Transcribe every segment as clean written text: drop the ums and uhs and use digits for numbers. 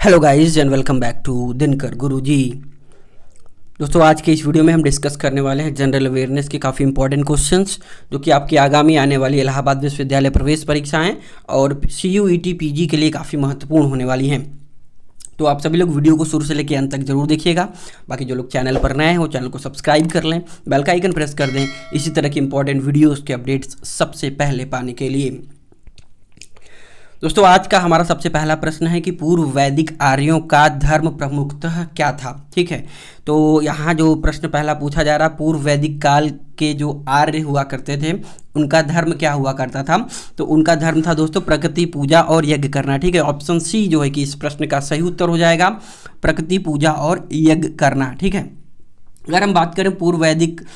Hello guys and welcome back to Dinkar Guruji. दोस्तों आज के इस वीडियो में हम डिस्कस करने वाले हैं जनरल अवेयरनेस के काफ़ी इंपॉर्टेंट क्वेश्चंस जो कि आपकी आगामी आने वाली इलाहाबाद विश्वविद्यालय प्रवेश परीक्षाएं और CUET PG के लिए काफ़ी महत्वपूर्ण होने वाली हैं। तो आप सभी लोग वीडियो को शुरू से लेकर अंत तक जरूर देखिएगा। बाकी जो लोग चैनल पर नए हो चैनल को सब्सक्राइब कर लें, बेल का आइकन प्रेस कर दें इसी तरह की इंपॉर्टेंट वीडियोज़ के अपडेट्स सबसे पहले पाने के लिए। दोस्तों आज का हमारा सबसे पहला प्रश्न है कि पूर्व वैदिक आर्यों का धर्म प्रमुखतः क्या था। ठीक है, तो यहाँ जो प्रश्न पहला पूछा जा रहा, पूर्व वैदिक काल के जो आर्य हुआ करते थे उनका धर्म क्या हुआ करता था। तो उनका धर्म था दोस्तों प्रकृति पूजा और यज्ञ करना। ठीक है, ऑप्शन सी जो है कि इस प्रश्न का सही उत्तर हो जाएगा, प्रकृति पूजा और यज्ञ करना। ठीक है, अगर हम बात करें पूर्व वैदिक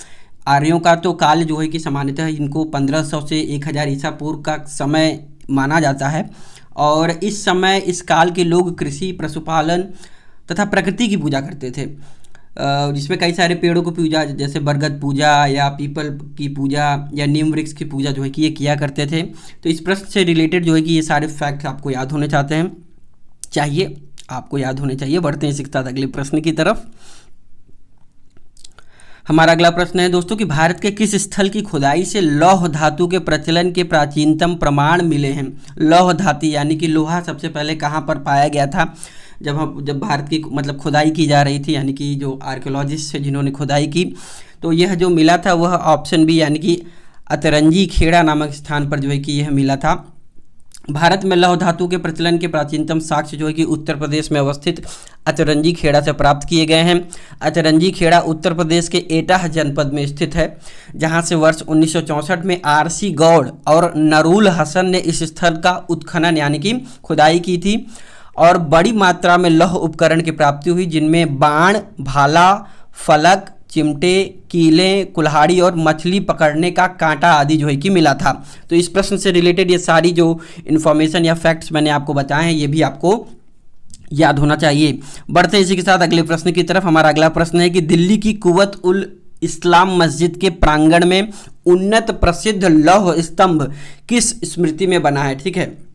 आर्यों का तो काल जो है कि सामान्यतः इनको 1500 से 1000 ईसा पूर्व का समय माना जाता है और इस समय इस काल के लोग कृषि, पशुपालन तथा प्रकृति की पूजा करते थे, जिसमें कई सारे पेड़ों की पूजा जैसे बरगद पूजा या पीपल की पूजा या नीम वृक्ष की पूजा जो है कि ये किया करते थे। तो इस प्रश्न से रिलेटेड जो है कि ये सारे फैक्ट आपको याद होने चाहिए। बढ़ते हैं इसी के साथ अगले प्रश्न की तरफ। हमारा अगला प्रश्न है दोस्तों कि भारत के किस स्थल की खुदाई से लौह धातु के प्रचलन के प्राचीनतम प्रमाण मिले हैं। लौह धातु यानी कि लोहा सबसे पहले कहाँ पर पाया गया था जब भारत की खुदाई की जा रही थी, यानी कि जो आर्कियोलॉजिस्ट है जिन्होंने खुदाई की, तो यह जो मिला था वह ऑप्शन बी यानी कि अतरंजी खेड़ा नामक स्थान पर जो है कि यह मिला था। भारत में लौह धातु के प्रचलन के प्राचीनतम साक्ष्य जो है कि उत्तर प्रदेश में अवस्थित अतरंजी खेड़ा से प्राप्त किए गए हैं। अतरंजी खेड़ा उत्तर प्रदेश के एटा जनपद में स्थित है, जहां से वर्ष 1964 में RC गौड़ और नरूल हसन ने इस स्थल का उत्खनन यानी कि खुदाई की थी और बड़ी मात्रा में लौह उपकरण की प्राप्ति हुई, जिनमें बाण, भाला, फलक, चिमटे, कीले, कुल्हाड़ी और मछली पकड़ने का कांटा आदि जो है कि मिला था। तो इस प्रश्न से रिलेटेड ये सारी जो इन्फॉर्मेशन या फैक्ट्स मैंने आपको बताए हैं ये भी आपको याद होना चाहिए। बढ़ते हैं इसी के साथ अगले प्रश्न की तरफ। हमारा अगला प्रश्न है कि दिल्ली की कुव्वत उल इस्लाम मस्जिद के प्रांगण में उन्नत प्रसिद्ध लौह स्तंभ किस स्मृति में बना है। ठीक है,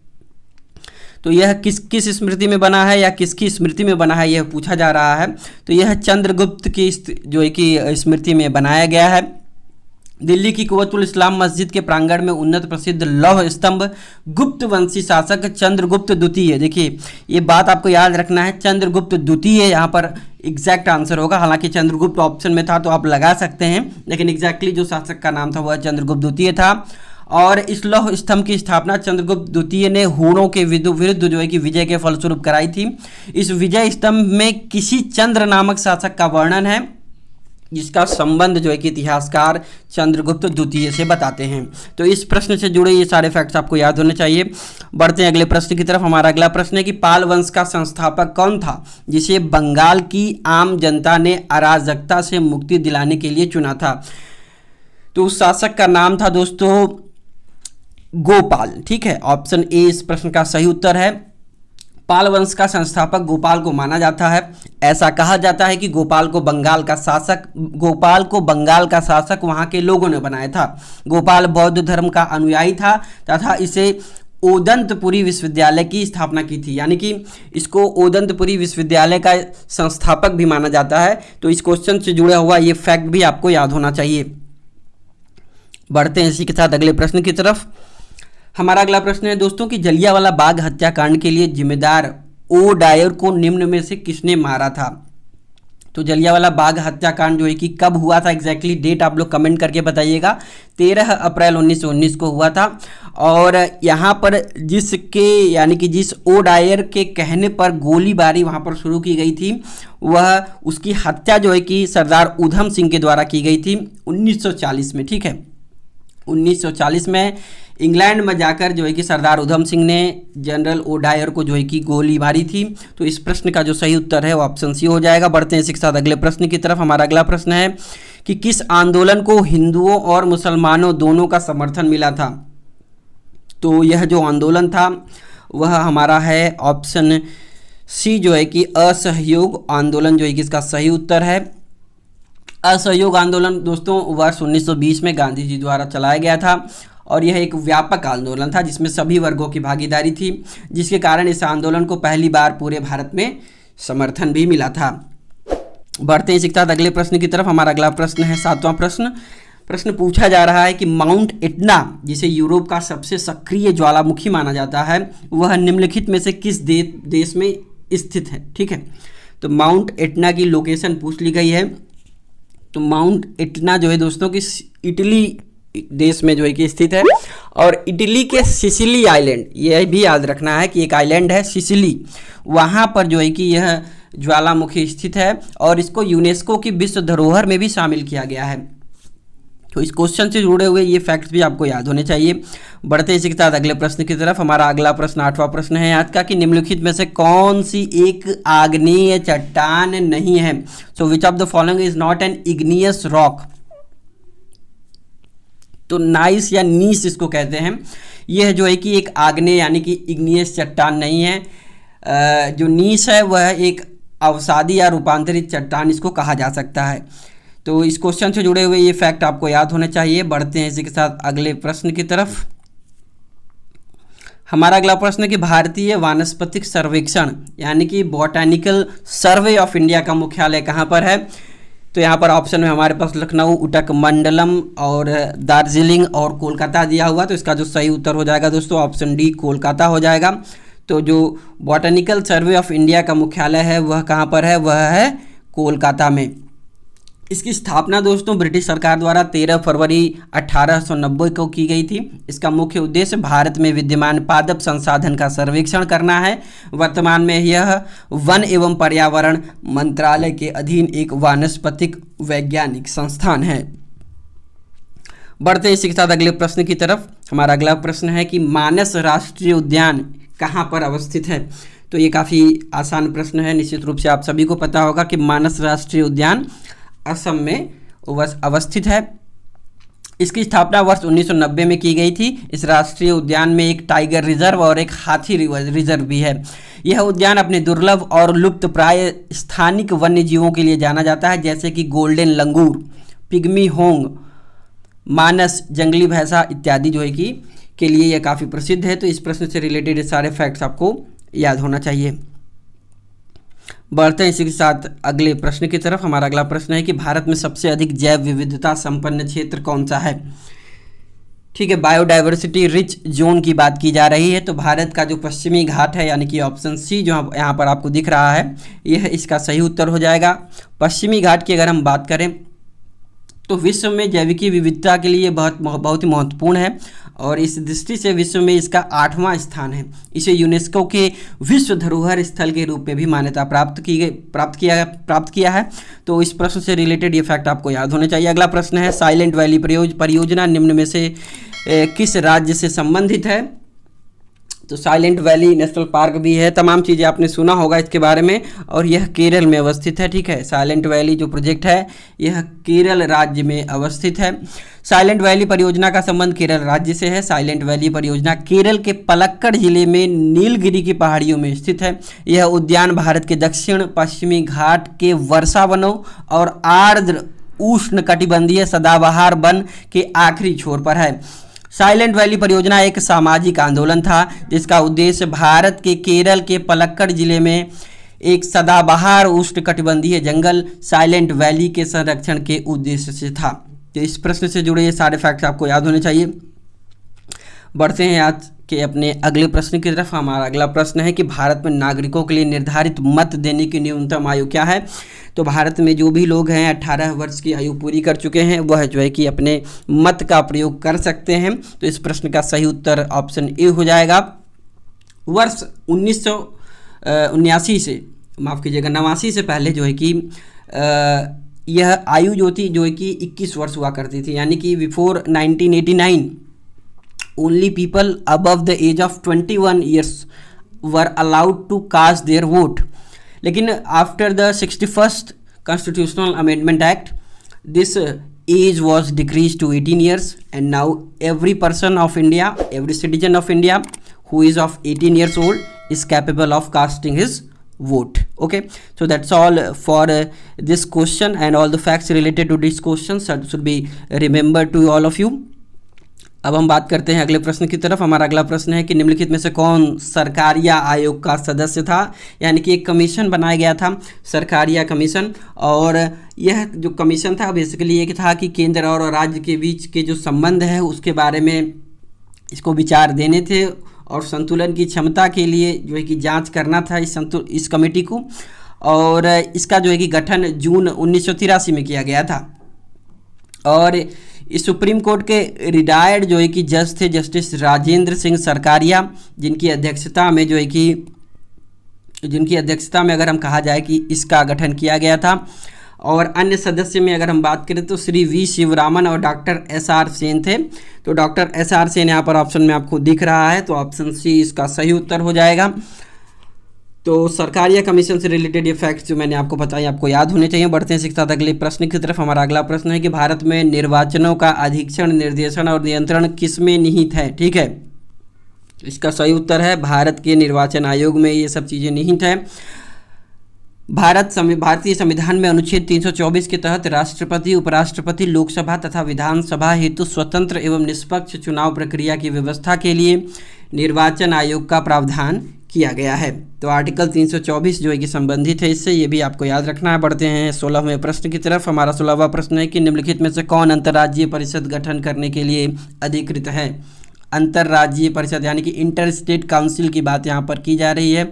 तो यह किस स्मृति में बना है या किसकी स्मृति में बना है यह पूछा जा रहा है। तो यह चंद्रगुप्त की जो है कि स्मृति में बनाया गया है। दिल्ली की कुव्वतुल इस्लाम मस्जिद के प्रांगण में उन्नत प्रसिद्ध लौह स्तंभ गुप्त वंशी शासक चंद्रगुप्त द्वितीय, देखिए ये बात आपको याद रखना है, चंद्रगुप्त द्वितीय यहाँ पर एग्जैक्ट आंसर होगा। हालांकि चंद्रगुप्त ऑप्शन में था तो आप लगा सकते हैं, लेकिन एग्जैक्टली जो शासक का नाम था वह चंद्रगुप्त द्वितीय था। और इस लौह स्तंभ की स्थापना चंद्रगुप्त द्वितीय ने हूणों के विरुद्ध जो है कि विजय के फलस्वरूप कराई थी। इस विजय स्तंभ में किसी चंद्र नामक शासक का वर्णन है, जिसका संबंध जो है कि इतिहासकार चंद्रगुप्त द्वितीय से बताते हैं। तो इस प्रश्न से जुड़े ये सारे फैक्ट्स आपको याद होने चाहिए। बढ़ते हैं अगले प्रश्न की तरफ। हमारा अगला प्रश्न है कि पाल वंश का संस्थापक कौन था, जिसे बंगाल की आम जनता ने अराजकता से मुक्ति दिलाने के लिए चुना था। तो उस शासक का नाम था दोस्तों गोपाल। ठीक है, ऑप्शन ए इस प्रश्न का सही उत्तर है। पाल वंश का संस्थापक गोपाल को माना जाता है। ऐसा कहा जाता है कि गोपाल को बंगाल का शासक वहां के लोगों ने बनाया था। गोपाल बौद्ध धर्म का अनुयायी था तथा इसे ओदंतपुरी विश्वविद्यालय की स्थापना की थी, यानी कि इसको ओदंतपुरी विश्वविद्यालय का संस्थापक भी माना जाता है। तो इस क्वेश्चन से जुड़ा हुआ ये फैक्ट भी आपको याद होना चाहिए। बढ़ते हैं इसी के साथ अगले प्रश्न की तरफ। हमारा अगला प्रश्न है दोस्तों कि जलियांवाला बाग हत्याकांड के लिए जिम्मेदार ओ डायर को निम्न में से किसने मारा था। तो जलियांवाला बाग हत्याकांड जो है कि कब हुआ था, एग्जैक्टली डेट आप लोग कमेंट करके बताइएगा। 13 अप्रैल 1919 को हुआ था और यहाँ पर जिस ओ डायर के कहने पर गोलीबारी वहाँ पर शुरू की गई थी, वह उसकी हत्या जो है कि सरदार उधम सिंह के द्वारा की गई थी 1940 में। ठीक है, 1940 में इंग्लैंड में जाकर जो है कि सरदार उधम सिंह ने जनरल ओ डायर को जो है कि गोली मारी थी। तो इस प्रश्न का जो सही उत्तर है वो ऑप्शन सी हो जाएगा। बढ़ते हैं इसी के साथ अगले प्रश्न की तरफ। हमारा अगला प्रश्न है कि किस आंदोलन को हिंदुओं और मुसलमानों दोनों का समर्थन मिला था। तो यह जो आंदोलन था वह हमारा है ऑप्शन सी जो है कि असहयोग आंदोलन जो है कि इसका सही उत्तर है। असहयोग आंदोलन दोस्तों वर्ष 1920 में गांधी जी द्वारा चलाया गया था और यह एक व्यापक आंदोलन था जिसमें सभी वर्गों की भागीदारी थी, जिसके कारण इस आंदोलन को पहली बार पूरे भारत में समर्थन भी मिला था। बढ़ते हैं इसी के साथ अगले प्रश्न की तरफ। हमारा अगला प्रश्न है 7वां प्रश्न पूछा जा रहा है कि माउंट एटना, जिसे यूरोप का सबसे सक्रिय ज्वालामुखी माना जाता है, वह निम्नलिखित में से किस देश में स्थित है। ठीक है, तो माउंट एटना की लोकेशन पूछ ली गई है। तो माउंट एटना जो है दोस्तों कि इटली देश में जो है कि स्थित है, और इटली के सिसिली आइलैंड, यह भी याद रखना है कि एक आइलैंड है सिसिली, वहाँ पर जो है कि यह ज्वालामुखी स्थित है और इसको यूनेस्को की विश्व धरोहर में भी शामिल किया गया है। तो इस क्वेश्चन से जुड़े हुए ये फैक्ट्स भी आपको याद होने चाहिए। बढ़ते इसी के साथ अगले प्रश्न की तरफ। हमारा अगला प्रश्न 8वां प्रश्न है आज का कि निम्नलिखित में से कौन सी एक आग्नेय चट्टान नहीं है। So which of the following is not an igneous rock. तो नाइस या नीस इसको कहते हैं। यह जो है कि एक आग्नेय यानी कि इग्नियस चट्टान नहीं है। जो नीस है वह एक अवसादी या रूपांतरित चट्टान इसको कहा जा सकता है। तो इस क्वेश्चन से जुड़े हुए ये फैक्ट आपको याद होने चाहिए। बढ़ते हैं इसी के साथ अगले प्रश्न की तरफ। हमारा अगला प्रश्न है कि भारतीय वानस्पतिक सर्वेक्षण यानी कि बॉटैनिकल सर्वे ऑफ इंडिया का मुख्यालय कहाँ पर है। तो यहाँ पर ऑप्शन में हमारे पास लखनऊ, उटक मंडलम और दार्जिलिंग और कोलकाता दिया हुआ। तो इसका जो सही उत्तर हो जाएगा दोस्तों ऑप्शन डी कोलकाता हो जाएगा। तो जो बॉटैनिकल सर्वे ऑफ इंडिया का मुख्यालय है वह कहाँ पर है, वह है कोलकाता में। इसकी स्थापना दोस्तों ब्रिटिश सरकार द्वारा 13 फरवरी 1890 को की गई थी। इसका मुख्य उद्देश्य भारत में विद्यमान पादप संसाधन का सर्वेक्षण करना है। वर्तमान में यह वन एवं पर्यावरण मंत्रालय के अधीन एक वानस्पतिक वैज्ञानिक संस्थान है। बढ़ते इसी के साथ अगले प्रश्न की तरफ। हमारा अगला प्रश्न है कि मानस राष्ट्रीय उद्यान कहाँ पर अवस्थित है। तो ये काफ़ी आसान प्रश्न है। निश्चित रूप से आप सभी को पता होगा कि मानस राष्ट्रीय उद्यान असम में अवस्थित है। इसकी स्थापना वर्ष 1990 में की गई थी। इस राष्ट्रीय उद्यान में एक टाइगर रिजर्व और एक हाथी रिजर्व भी है। यह उद्यान अपने दुर्लभ और लुप्त प्राय स्थानिक वन्य जीवों के लिए जाना जाता है, जैसे कि गोल्डन लंगूर, पिग्मी होंग, मानस जंगली भैंसा इत्यादि जो है कि के लिए यह काफ़ी प्रसिद्ध है। तो इस प्रश्न से रिलेटेड सारे फैक्ट्स आपको याद होना चाहिए। बढ़ते हैं इसी के साथ अगले प्रश्न की तरफ। हमारा अगला प्रश्न है कि भारत में सबसे अधिक जैव विविधता संपन्न क्षेत्र कौन सा है। ठीक है, बायोडाइवर्सिटी रिच जोन की बात की जा रही है। तो भारत का जो पश्चिमी घाट है यानी कि ऑप्शन सी जो यहाँ पर आपको दिख रहा है, यह इसका सही उत्तर हो जाएगा। पश्चिमी घाट की अगर हम बात करें तो विश्व में जैविकी विविधता के लिए बहुत ही महत्वपूर्ण है और इस दृष्टि से विश्व में इसका 8वां स्थान है। इसे यूनेस्को के विश्व धरोहर स्थल के रूप में भी मान्यता प्राप्त किया है। तो इस प्रश्न से रिलेटेड ये फैक्ट आपको याद होने चाहिए। अगला प्रश्न है साइलेंट वैली परियोजना निम्न में से किस राज्य से संबंधित है। तो साइलेंट वैली नेशनल पार्क भी है, तमाम चीज़ें आपने सुना होगा इसके बारे में, और यह केरल में अवस्थित है। ठीक है, साइलेंट वैली जो प्रोजेक्ट है यह केरल राज्य में अवस्थित है। साइलेंट वैली परियोजना का संबंध केरल राज्य से है। साइलेंट वैली परियोजना केरल के पलक्कड़ जिले में नीलगिरी की पहाड़ियों में स्थित है। यह उद्यान भारत के दक्षिण पश्चिमी घाट के वर्षा वनों और आर्द्र उष्णकटिबंधीय सदाबहार वन के आखिरी छोर पर है। साइलेंट वैली परियोजना एक सामाजिक आंदोलन था जिसका उद्देश्य भारत के केरल के पलक्कड़ जिले में एक सदाबहार उष्णकटिबंधीय जंगल साइलेंट वैली के संरक्षण के उद्देश्य से था। तो इस प्रश्न से जुड़े ये सारे फैक्ट्स आपको याद होने चाहिए। बढ़ते हैं आज के अपने अगले प्रश्न की तरफ। हमारा अगला प्रश्न है कि भारत में नागरिकों के लिए निर्धारित मत देने की न्यूनतम आयु क्या है। तो भारत में जो भी लोग हैं 18 वर्ष की आयु पूरी कर चुके हैं वह जो है कि अपने मत का प्रयोग कर सकते हैं। तो इस प्रश्न का सही उत्तर ऑप्शन ए हो जाएगा। वर्ष 1979 से माफ़ कीजिएगा 89 से पहले जो है कि यह आयु जो है कि 21 वर्ष हुआ करती थी, यानी कि before 1989 only people above the age of 21 years were allowed to cast their vote. लेकिन after the 61st Constitutional Amendment Act, this age was decreased to 18 years, and now every person of India, every citizen of India who is of 18 years old is capable of casting his vote. Okay, so that's all for this question, and all the facts related to this question should be remembered to all of you. अब हम बात करते हैं अगले प्रश्न की तरफ। हमारा अगला प्रश्न है कि निम्नलिखित में से कौन सरकारिया आयोग का सदस्य था। यानी कि एक कमीशन बनाया गया था, सरकारिया कमीशन, और यह जो कमीशन था बेसिकली ये था कि केंद्र और राज्य के बीच के जो संबंध है उसके बारे में इसको विचार देने थे और संतुलन की क्षमता के लिए जो है कि जांच करना था इस कमेटी को। और इसका जो है कि गठन जून 1983 में किया गया था। और इस सुप्रीम कोर्ट के रिटायर्ड जो है कि जज थे जस्टिस राजेंद्र सिंह सरकारिया, जिनकी अध्यक्षता में अगर हम कहा जाए कि इसका गठन किया गया था। और अन्य सदस्य में अगर हम बात करें तो श्री वी शिवरामन और डॉक्टर एस.आर. सेन थे। तो डॉक्टर एस.आर. सेन यहाँ पर ऑप्शन में आपको दिख रहा है, तो ऑप्शन सी इसका सही उत्तर हो जाएगा। तो सरकारिया कमीशन से रिलेटेड ये फैक्ट्स जो मैंने आपको बताई आपको याद होने चाहिए। बढ़ते हैं इसके साथ अगले प्रश्न की तरफ। हमारा अगला प्रश्न है कि भारत में निर्वाचनों का अधीक्षण, निर्देशन और नियंत्रण किसमें निहित है। ठीक है, इसका सही उत्तर है भारत के निर्वाचन आयोग में ये सब चीज़ें निहित है। भारतीय संविधान में अनुच्छेद 324 के तहत राष्ट्रपति, उपराष्ट्रपति, लोकसभा तथा विधानसभा हेतु स्वतंत्र एवं निष्पक्ष चुनाव प्रक्रिया की व्यवस्था के लिए निर्वाचन आयोग का प्रावधान किया गया है। तो आर्टिकल 324 जो है कि संबंधित है इससे, ये भी आपको याद रखना है। बढ़ते हैं 16वें प्रश्न की तरफ। हमारा 16वां प्रश्न है कि निम्नलिखित में से कौन अंतर्राज्यीय परिषद गठन करने के लिए अधिकृत है। अंतर्राज्यीय परिषद यानी कि इंटर स्टेट काउंसिल की बात यहाँ पर की जा रही है।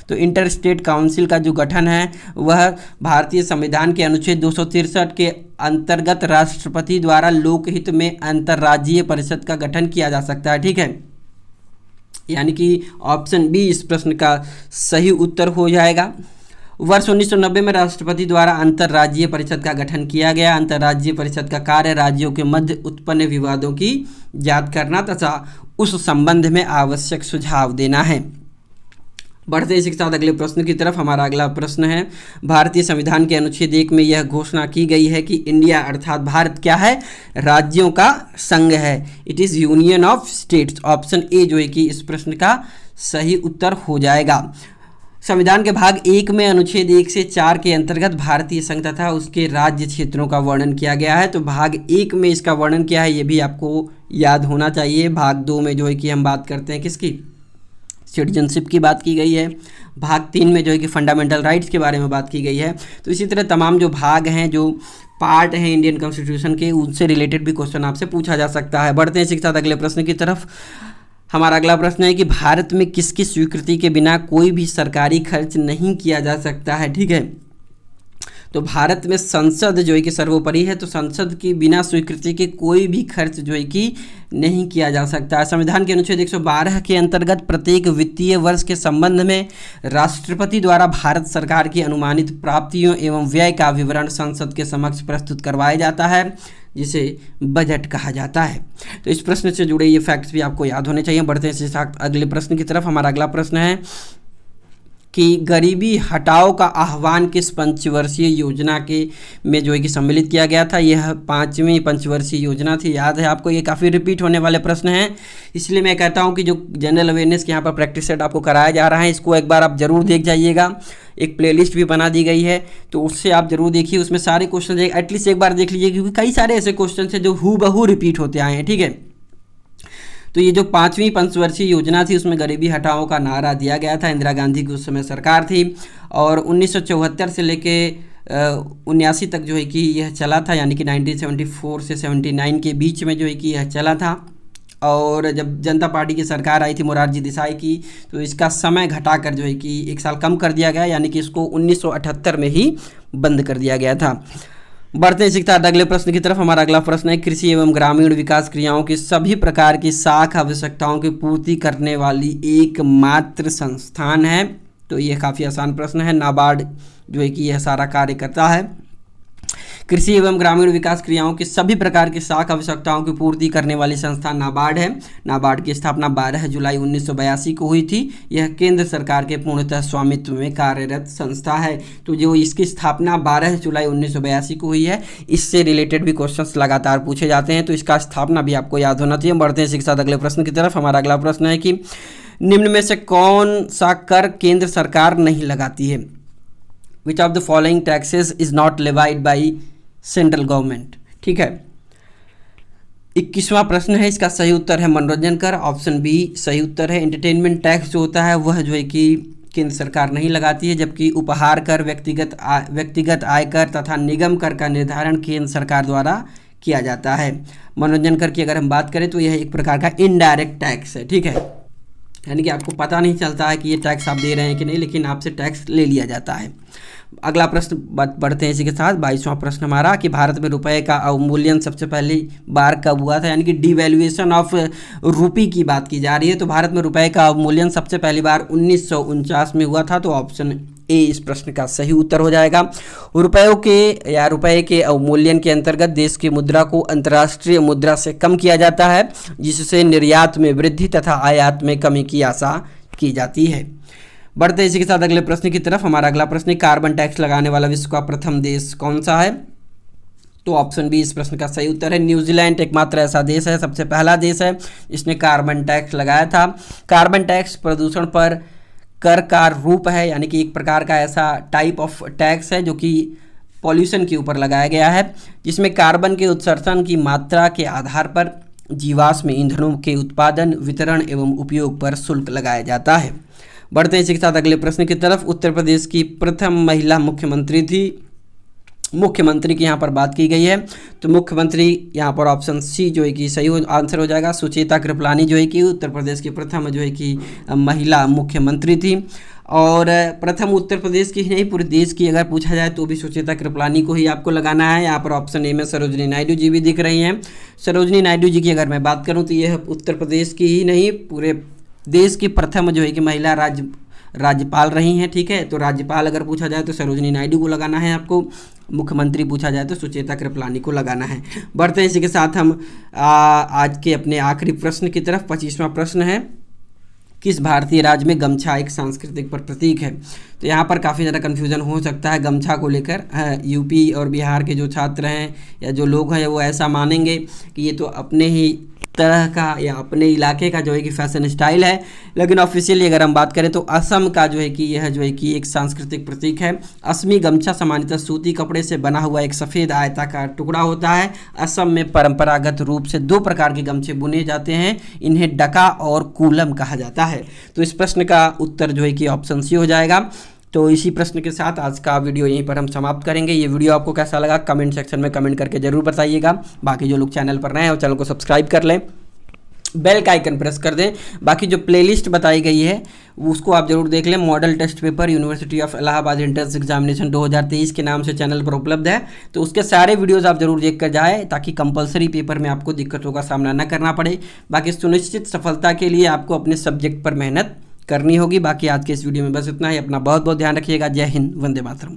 तो इंटर स्टेट काउंसिल का जो गठन है वह भारतीय संविधान के अनुच्छेद 263 के अंतर्गत राष्ट्रपति द्वारा लोकहित में अंतर्राज्यीय परिषद का गठन किया जा सकता है। ठीक है, यानी कि ऑप्शन बी इस प्रश्न का सही उत्तर हो जाएगा। वर्ष 1990 में राष्ट्रपति द्वारा अंतर्राज्यीय परिषद का गठन किया गया। अंतर्राज्यीय परिषद का कार्य राज्यों के मध्य उत्पन्न विवादों की जांच करना तथा उस संबंध में आवश्यक सुझाव देना है। बढ़ते इसी के साथ अगले प्रश्न की तरफ। हमारा अगला प्रश्न है, भारतीय संविधान के अनुच्छेद 1 में यह घोषणा की गई है कि इंडिया अर्थात भारत क्या है, राज्यों का संघ है। It is union of states. Option A जो है कि इस प्रश्न का सही उत्तर हो जाएगा। संविधान के भाग 1 में अनुच्छेद 1 से 4 के अंतर्गत भारतीय संघ तथा उसके राज्य क्षेत्रों का वर्णन किया गया है। तो भाग 1 में इसका वर्णन क्या है ये भी आपको याद होना चाहिए। भाग 2 में जो है कि हम बात करते हैं किसकी, सिटीजनशिप की बात की गई है। भाग 3 में जो है कि फंडामेंटल राइट्स के बारे में बात की गई है। तो इसी तरह तमाम जो भाग हैं, जो पार्ट हैं इंडियन कॉन्स्टिट्यूशन के, उनसे रिलेटेड भी क्वेश्चन आपसे पूछा जा सकता है। बढ़ते हैं इसी के साथ अगले प्रश्न की तरफ। हमारा अगला प्रश्न है कि भारत में किसकी स्वीकृति के बिना कोई भी सरकारी खर्च नहीं किया जा सकता है। ठीक है, तो भारत में संसद जो है कि सर्वोपरि है। तो संसद की बिना स्वीकृति के कोई भी खर्च जो है कि नहीं किया जा सकता है। संविधान के अनुच्छेद 112 के अंतर्गत प्रत्येक वित्तीय वर्ष के संबंध में राष्ट्रपति द्वारा भारत सरकार की अनुमानित प्राप्तियों एवं व्यय का विवरण संसद के समक्ष प्रस्तुत करवाया जाता है, जिसे बजट कहा जाता है। तो इस प्रश्न से जुड़े ये फैक्ट्स भी आपको याद होने चाहिए। बढ़ते हैं अगले प्रश्न की तरफ। हमारा अगला प्रश्न है कि गरीबी हटाओ का आह्वान किस पंचवर्षीय योजना के में जो है कि सम्मिलित किया गया था। यह 5वीं पंचवर्षीय योजना थी। याद है आपको, ये काफ़ी रिपीट होने वाले प्रश्न हैं, इसलिए मैं कहता हूं कि जो जनरल अवेयरनेस के यहाँ पर प्रैक्टिस सेट आपको कराया जा रहा है, इसको एक बार आप जरूर देख जाइएगा। एक प्लेलिस्ट भी बना दी गई है, तो उससे आप जरूर देखिए। उसमें सारे क्वेश्चन एटलीस्ट एक बार देख लीजिए, क्योंकि कई सारे ऐसे क्वेश्चन हैं जो हूबहू रिपीट होते आए हैं। ठीक है, तो ये जो 5वीं पंचवर्षीय योजना थी उसमें गरीबी हटाओ का नारा दिया गया था। इंदिरा गांधी की उस समय सरकार थी और 1974 से लेके 79 तक जो है कि यह चला था, यानी कि 1974 से 79 के बीच में जो है कि यह चला था। और जब जनता पार्टी की सरकार आई थी मोरारजी देसाई की, तो इसका समय घटाकर जो है कि 1 साल कम कर दिया गया, यानी कि इसको 1978 में ही बंद कर दिया गया था। बढ़ते हैं सीखता अगले प्रश्न की तरफ। हमारा अगला प्रश्न है, कृषि एवं ग्रामीण विकास क्रियाओं की सभी प्रकार की साख आवश्यकताओं की पूर्ति करने वाली एकमात्र संस्थान है। तो ये काफ़ी आसान प्रश्न है। नाबार्ड जो है कि यह सारा कार्य करता है। कृषि एवं ग्रामीण विकास क्रियाओं की सभी प्रकार की साख आवश्यकताओं की पूर्ति करने वाली संस्था नाबार्ड है। नाबार्ड की स्थापना 12 जुलाई 1982 को हुई थी। यह केंद्र सरकार के पूर्णतः स्वामित्व में कार्यरत संस्था है। तो जो इसकी स्थापना 12 जुलाई 1982 को हुई है, इससे रिलेटेड भी क्वेश्चंस लगातार पूछे जाते हैं, तो इसका स्थापना भी आपको याद होना चाहिए। बढ़ते हैं इसी के साथ अगले प्रश्न की तरफ। हमारा अगला प्रश्न है कि निम्न में से कौन सा कर केंद्र सरकार नहीं लगाती है। विच of the following taxes is not levied by central government. ठीक है, 21वां प्रश्न है, इसका सही उत्तर है मनोरंजन कर, ऑप्शन बी सही उत्तर है। एंटरटेनमेंट टैक्स जो होता है वह जो है कि केंद्र सरकार नहीं लगाती है, जबकि उपहार कर, व्यक्तिगत आयकर तथा निगम कर का निर्धारण केंद्र सरकार द्वारा किया जाता है। मनोरंजन कर की अगर हम बात करें तो यह एक प्रकार का इनडायरेक्ट टैक्स है, ठीक है, यानी कि आपको पता नहीं चलता है कि ये टैक्स आप दे रहे हैं कि नहीं, लेकिन आपसे टैक्स ले लिया जाता है। अगला प्रश्न बढ़ते हैं इसी के साथ। 22वां प्रश्न हमारा कि भारत में रुपए का अवमूल्यन सबसे पहली बार कब हुआ था, यानी कि डिवैल्यूएशन ऑफ रूपी की बात की जा रही है। तो भारत में रुपए का अवमूल्यन सबसे पहली बार 1949 में हुआ था। तो ऑप्शन ए इस प्रश्न का सही उत्तर हो जाएगा। रुपए के अवमूल्यन के अंतर्गत देश की मुद्रा को अंतर्राष्ट्रीय मुद्रा से कम किया जाता है, जिससे निर्यात में वृद्धि तथा आयात में कमी की आशा की जाती है। बढ़ते इसी के साथ अगले प्रश्न की तरफ। हमारा अगला प्रश्न, कार्बन टैक्स लगाने वाला विश्व का प्रथम देश कौन सा है? तो ऑप्शन बी इस प्रश्न का सही उत्तर है। न्यूजीलैंड एकमात्र ऐसा देश है, सबसे पहला देश है इसने कार्बन टैक्स लगाया था। कार्बन टैक्स प्रदूषण पर कर का रूप है, यानी कि एक प्रकार का ऐसा टाइप ऑफ टैक्स है जो कि पॉल्यूशन के ऊपर लगाया गया है, जिसमें कार्बन के उत्सर्जन की मात्रा के आधार पर जीवाश्म ईंधनों के उत्पादन, वितरण एवं उपयोग पर शुल्क लगाया जाता है। बढ़ते हैं इसी के साथ अगले प्रश्न की तरफ। उत्तर प्रदेश की प्रथम महिला मुख्यमंत्री थी, मुख्यमंत्री की यहाँ पर बात की गई है। तो मुख्यमंत्री यहाँ पर ऑप्शन सी जो है कि सही आंसर हो जाएगा। सुचेता कृपलानी जो है कि उत्तर प्रदेश की प्रथम जो है कि महिला मुख्यमंत्री थी। और प्रथम उत्तर प्रदेश की ही नहीं, पूरे देश की अगर पूछा जाए तो भी सुचेता कृपलानी को ही आपको लगाना है। यहाँ पर ऑप्शन ए में सरोजिनी नायडू जी भी दिख रही हैं। सरोजिनी नायडू जी की अगर मैं बात करूँ तो यह उत्तर प्रदेश की ही नहीं, पूरे देश की प्रथम जो है कि महिला राज्यपाल रही हैं, ठीक है। तो राज्यपाल अगर पूछा जाए तो सरोजिनी नायडू को लगाना है आपको, मुख्यमंत्री पूछा जाए तो सुचेता कृपलानी को लगाना है। बढ़ते हैं इसी के साथ हम आज के अपने आखिरी प्रश्न की तरफ। 25वां प्रश्न है, किस भारतीय राज्य में गमछा एक सांस्कृतिक प्रतीक है? तो यहाँ पर काफ़ी ज़्यादा कन्फ्यूज़न हो सकता है गमछा को लेकर। यूपी और बिहार के जो छात्र हैं या जो लोग हैं वो ऐसा मानेंगे कि ये तो अपने ही तरह का या अपने इलाके का जो है कि फैशन स्टाइल है, लेकिन ऑफिशियली अगर हम बात करें तो असम का जो है कि यह जो है कि एक सांस्कृतिक प्रतीक है। असमी गमछा सामान्यतः सूती कपड़े से बना हुआ एक सफ़ेद आयताकार टुकड़ा होता है। असम में परंपरागत रूप से 2 प्रकार के गमछे बुने जाते हैं, इन्हें डका और कूलम कहा जाता है। तो इस प्रश्न का उत्तर जो है कि ऑप्शन सी हो जाएगा। तो इसी प्रश्न के साथ आज का वीडियो यहीं पर हम समाप्त करेंगे। ये वीडियो आपको कैसा लगा कमेंट सेक्शन में कमेंट करके ज़रूर बताइएगा। बाकी जो लोग चैनल पर नए हैं वो चैनल को सब्सक्राइब कर लें, बेल का आइकन प्रेस कर दें। बाकी जो प्लेलिस्ट बताई गई है उसको आप जरूर देख लें। Model test paper university of Allahabad entrance examination 2023 के नाम से चैनल पर उपलब्ध है, तो उसके सारे वीडियोस आप जरूर देख कर जाएँ ताकि कंपलसरी पेपर में आपको दिक्कतों का सामना न करना पड़े। बाकी सुनिश्चित सफलता के लिए आपको अपने सब्जेक्ट पर मेहनत करनी होगी। बाकी आज के इस वीडियो में बस इतना ही। अपना बहुत बहुत ध्यान रखिएगा। जय हिंद, वंदे मातरम।